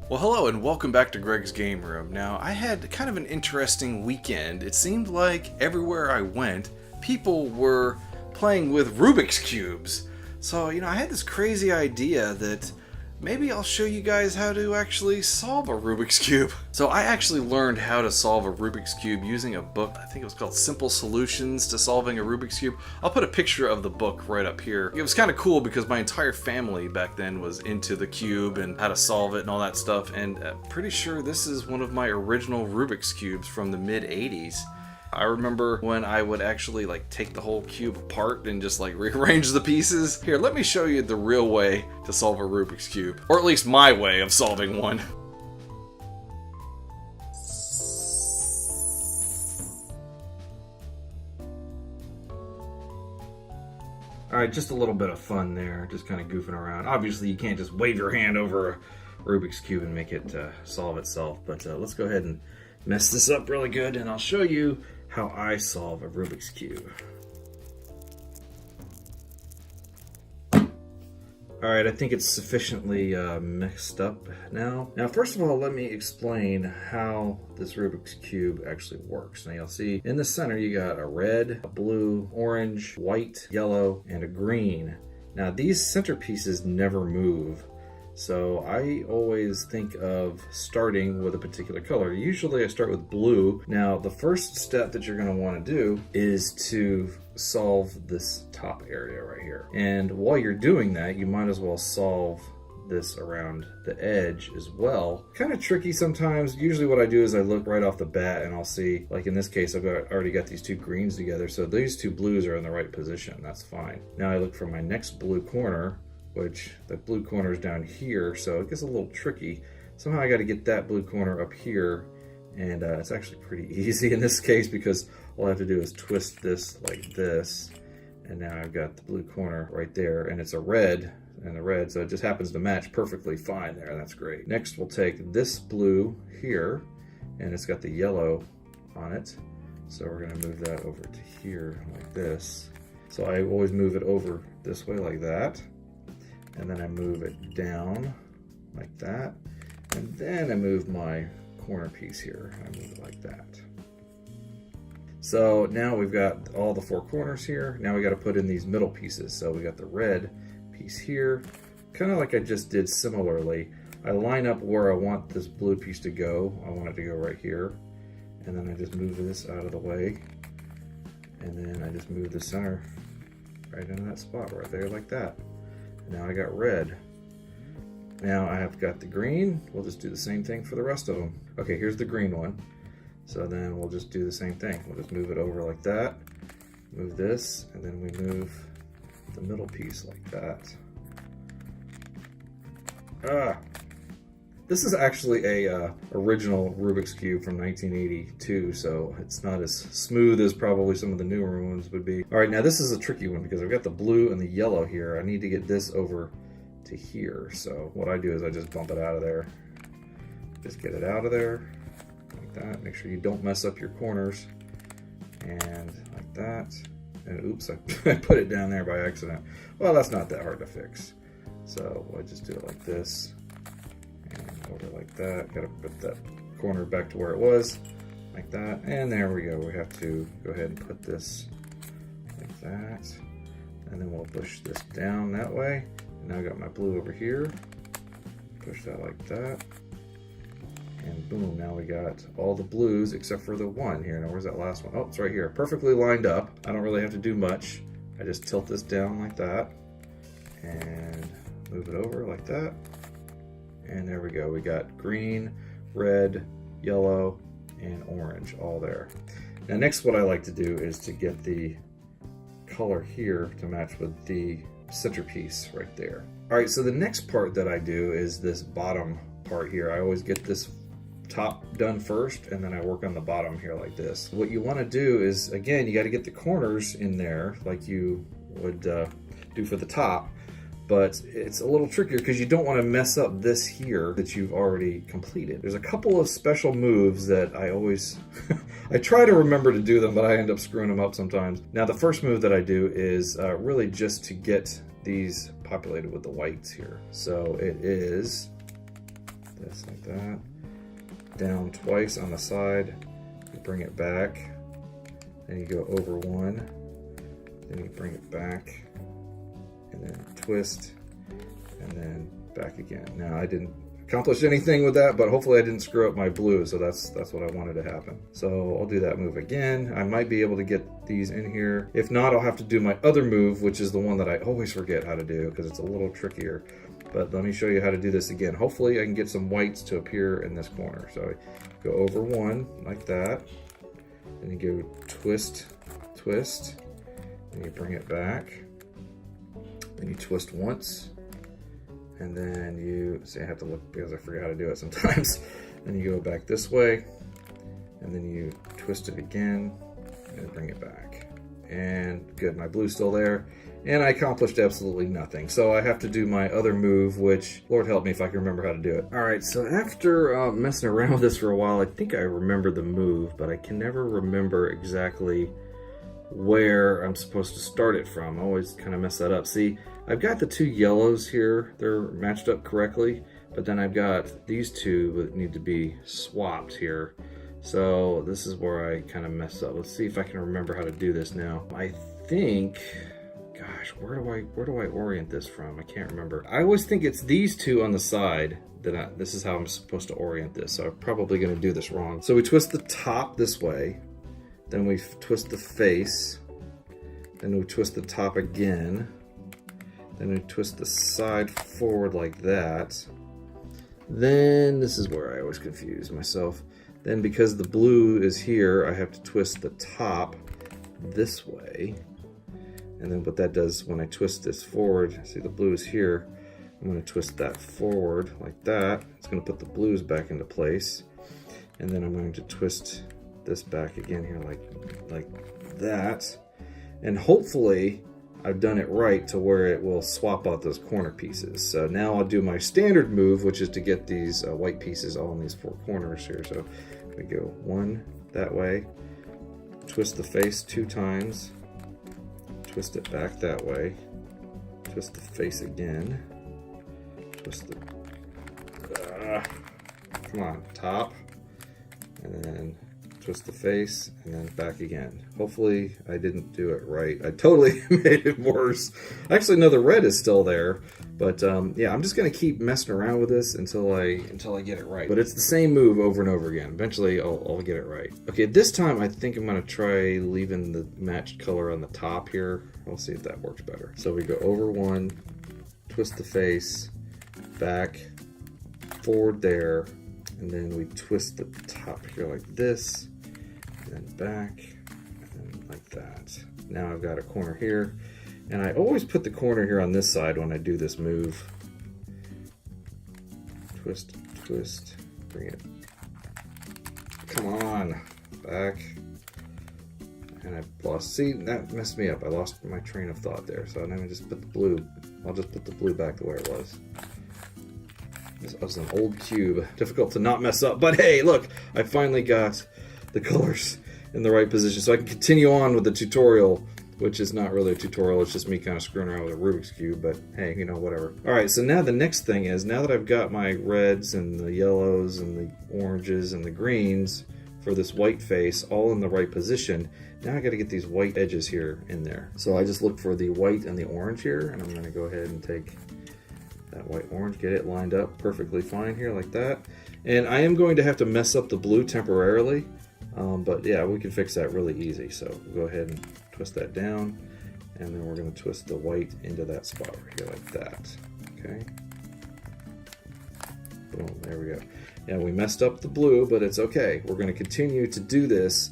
Well, hello and welcome back to Greg's Game Room. Now, I had kind of an interesting weekend. It seemed like everywhere I went, people were playing with Rubik's Cubes. So, I had this crazy idea that maybe I'll show you guys how to actually solve a Rubik's Cube. So I actually learned how to solve a Rubik's Cube using a book. I think it was called Simple Solutions to Solving a Rubik's Cube. I'll put a picture of the book right up here. It was kind of cool because my entire family back then was into the cube and how to solve it and all that stuff. And pretty sure this is one of my original Rubik's Cubes from the mid-80s. I remember when I would actually take the whole cube apart and just rearrange the pieces. Here, let me show you the real way to solve a Rubik's Cube. Or at least my way of solving one. Alright, just a little bit of fun there, just kind of goofing around. Obviously you can't just wave your hand over a Rubik's Cube and make it solve itself, but let's go ahead and mess this up really good and I'll show you how I solve a Rubik's Cube. Alright, I think it's sufficiently mixed up now. Now, first of all, let me explain how this Rubik's Cube actually works. Now, you'll see in the center you got a red, a blue, orange, white, yellow, and a green. Now, these centerpieces never move. So I always think of starting with a particular color. Usually I start with blue. Now the first step that you're going to want to do is to solve this top area right here. And while you're doing that, you might as well solve this around the edge as well. Kind of tricky sometimes. Usually what I do is I look right off the bat and I'll see, like in this case, already got these two greens together. So these two blues are in the right position. That's fine. Now I look for my next blue corner, which the blue corner is down here, so it gets a little tricky. Somehow I got to get that blue corner up here, and it's actually pretty easy in this case because all I have to do is twist this like this, and now I've got the blue corner right there, and it's a red, so it just happens to match perfectly fine there. That's great. Next we'll take this blue here, and it's got the yellow on it, so we're going to move that over to here like this. So I always move it over this way like that. And then I move it down like that. And then I move my corner piece here. I move it like that. So now we've got all the four corners here. Now we got to put in these middle pieces. So we got the red piece here, kind of like I just did similarly. I line up where I want this blue piece to go. I want it to go right here. And then I just move this out of the way. And then I just move the center right in that spot right there like that. Now I got red. Now I have got the green. We'll just do the same thing for the rest of them. Okay, here's the green one. So then we'll just do the same thing. We'll just move it over like that. Move this, and then we move the middle piece like that. This is actually a original Rubik's Cube from 1982, so it's not as smooth as probably some of the newer ones would be. All right, now this is a tricky one because I've got the blue and the yellow here. I need to get this over to here. So what I do is I just bump it out of there. Just get it out of there like that. Make sure you don't mess up your corners. And like that. And oops, I put it down there by accident. Well, that's not that hard to fix. So I just do it like this. And over like that. Gotta put that corner back to where it was, like that. And there we go. We have to go ahead and put this like that. And then we'll push this down that way. And now I got my blue over here. Push that like that. And boom, now we got all the blues except for the one here. Now where's that last one? Oh, it's right here. Perfectly lined up. I don't really have to do much. I just tilt this down like that. And move it over like that. And there we go. We got green, red, yellow, and orange all there. Now next what I like to do is to get the color here to match with the centerpiece right there. All right, so the next part that I do is this bottom part here. I always get this top done first and then I work on the bottom here like this. What you want to do is, again, you got to get the corners in there like you would do for the top. But it's a little trickier because you don't want to mess up this here that you've already completed. There's a couple of special moves that I always, I try to remember to do them, but I end up screwing them up sometimes. Now the first move that I do is really just to get these populated with the whites here. So it is this like that. Down twice on the side, you bring it back, then you go over one, then you bring it back, and then twist, and then back again. Now I didn't accomplish anything with that, but hopefully I didn't screw up my blue, so that's what I wanted to happen. So I'll do that move again. I might be able to get these in here. If not, I'll have to do my other move, which is the one that I always forget how to do because it's a little trickier. But let me show you how to do this again. Hopefully I can get some whites to appear in this corner. So go over one like that, then you go twist, twist, and you bring it back, then you twist once, and then you see, I have to look because I forget how to do it sometimes. Then you go back this way, and then you twist it again and bring it back. And good, my blue's still there. And I accomplished absolutely nothing. So I have to do my other move, which, Lord help me if I can remember how to do it. All right, so after messing around with this for a while, I think I remember the move, but I can never remember exactly where I'm supposed to start it from. I always kind of mess that up. See, I've got the two yellows here. They're matched up correctly, but then I've got these two that need to be swapped here. So this is where I kind of mess up. Let's see if I can remember how to do this now. I think... Gosh, where do I orient this from? I can't remember. I always think it's these two on the side that this is how I'm supposed to orient this. So I'm probably going to do this wrong. So we twist the top this way, then we twist the face, then we twist the top again, then we twist the side forward like that. Then this is where I always confuse myself. Then because the blue is here, I have to twist the top this way. And then what that does when I twist this forward, see the blue is here, I'm going to twist that forward like that. It's going to put the blues back into place. And then I'm going to twist this back again here like that. And hopefully I've done it right to where it will swap out those corner pieces. So now I'll do my standard move, which is to get these white pieces all in these four corners here. So we go one that way, twist the face 2 times, twist it back that way, twist the face again, twist the, come on, top, and then twist the face, and then back again. Hopefully I didn't do it right. I totally made it worse. Actually, no, the red is still there, but yeah, I'm just gonna keep messing around with this until I get it right. But it's the same move over and over again. Eventually I'll get it right. Okay, this time I think I'm gonna try leaving the matched color on the top here. We'll see if that works better. So we go over one, twist the face, back, forward there, and then we twist the top here like this, and then back, and then like that. Now I've got a corner here, and I always put the corner here on this side when I do this move. Twist, twist, bring it, come on, back, and I lost, see, that messed me up. I lost my train of thought there, so now I just put the blue, I'll just put the blue back the way it was. This was an old cube, difficult to not mess up, but hey, look, I finally got the colors in the right position, so I can continue on with the tutorial, which is not really a tutorial, it's just me kind of screwing around with a Rubik's Cube, but hey, you know, whatever. All right, so now the next thing is, now that I've got my reds and the yellows and the oranges and the greens for this white face all in the right position, now I gotta get these white edges here in there. So I just look for the white and the orange here, and I'm gonna go ahead and take that white orange, get it lined up perfectly fine here like that. And I am going to have to mess up the blue temporarily, but yeah, we can fix that really easy. So we'll go ahead and twist that down, and then we're going to twist the white into that spot right here like that. Okay. Boom, there we go. Yeah, we messed up the blue, but it's okay. We're going to continue to do this,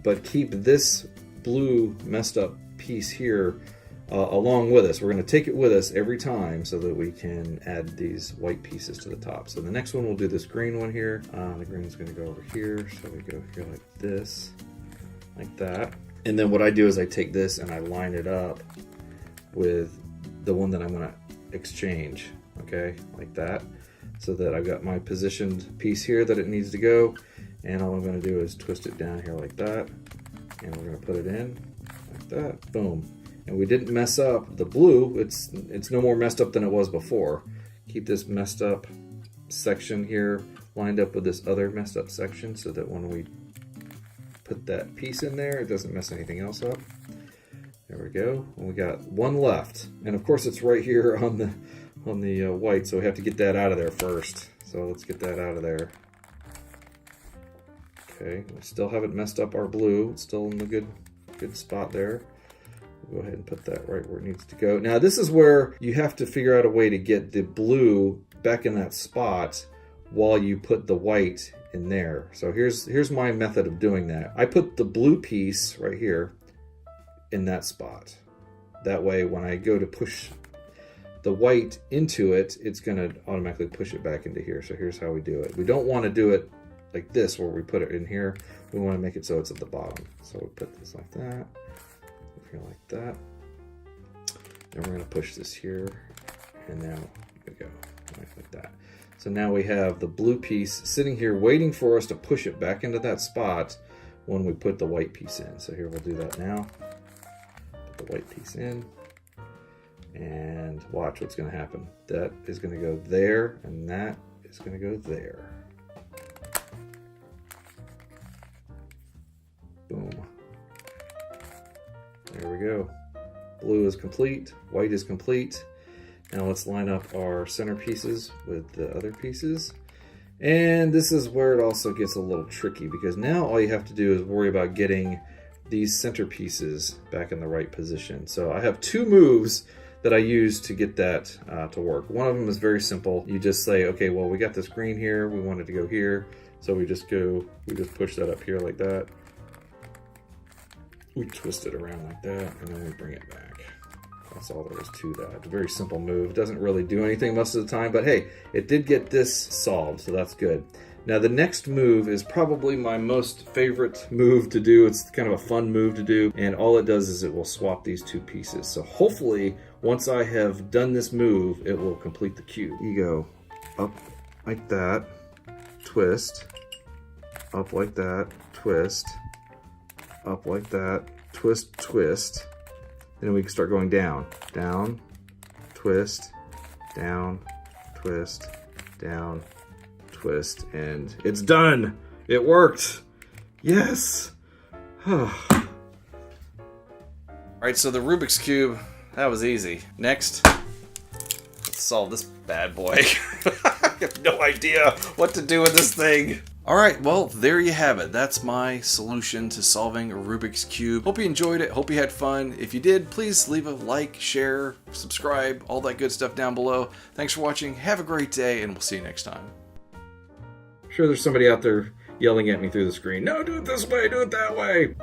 but keep this blue messed up piece here along with us. We're going to take it with us every time so that we can add these white pieces to the top. So the next one, we'll do this green one here. The green is going to go over here. So we go here like this, like that. And then what I do is I take this and I line it up with the one that I'm going to exchange, okay, like that. So that I've got my positioned piece here that it needs to go. And all I'm going to do is twist it down here like that. And we're going to put it in like that. Boom. And we didn't mess up the blue. It's no more messed up than it was before. Keep this messed up section here lined up with this other messed up section so that when we put that piece in there, it doesn't mess anything else up. There we go. And we got one left. And of course it's right here on the white, so we have to get that out of there first. So let's get that out of there. Okay, we still haven't messed up our blue. It's still in the good spot there. We'll go ahead and put that right where it needs to go. Now this is where you have to figure out a way to get the blue back in that spot while you put the white in there. So here's my method of doing that. I put the blue piece right here in that spot. That way when I go to push the white into it, it's going to automatically push it back into here. So here's how we do it. We don't want to do it like this where we put it in here. We want to make it so it's at the bottom. So we put this like that, here like that. Then we're going to push this here, and now we go like that. So now we have the blue piece sitting here waiting for us to push it back into that spot when we put the white piece in. So here we'll do that now. Put the white piece in, and watch what's going to happen. That is going to go there, and that is going to go there. Boom. There we go. Blue is complete, white is complete. Now let's line up our center pieces with the other pieces. And this is where it also gets a little tricky, because now all you have to do is worry about getting these center pieces back in the right position. So I have two moves that I use to get that to work. One of them is very simple. You just say, okay, well, we got this green here, we want it to go here. So we just push that up here like that. We twist it around like that, and then we bring it back. That's all there is to that. It's a very simple move. Doesn't really do anything most of the time, but hey, it did get this solved, so that's good. Now the next move is probably my most favorite move to do. It's kind of a fun move to do, and all it does is it will swap these two pieces. So hopefully, once I have done this move, it will complete the cube. You go up like that, twist, up like that, twist, up like that, twist, twist. Then we can start going down, down, twist, down, twist, down, twist, and it's done. It worked. Yes. All right, so the Rubik's Cube, that was easy. Next, let's solve this bad boy. I have no idea what to do with this thing. Alright, well, there you have it. That's my solution to solving a Rubik's Cube. Hope you enjoyed it. Hope you had fun. If you did, please leave a like, share, subscribe, all that good stuff down below. Thanks for watching. Have a great day, and we'll see you next time. I'm sure there's somebody out there yelling at me through the screen. No, do it this way, do it that way.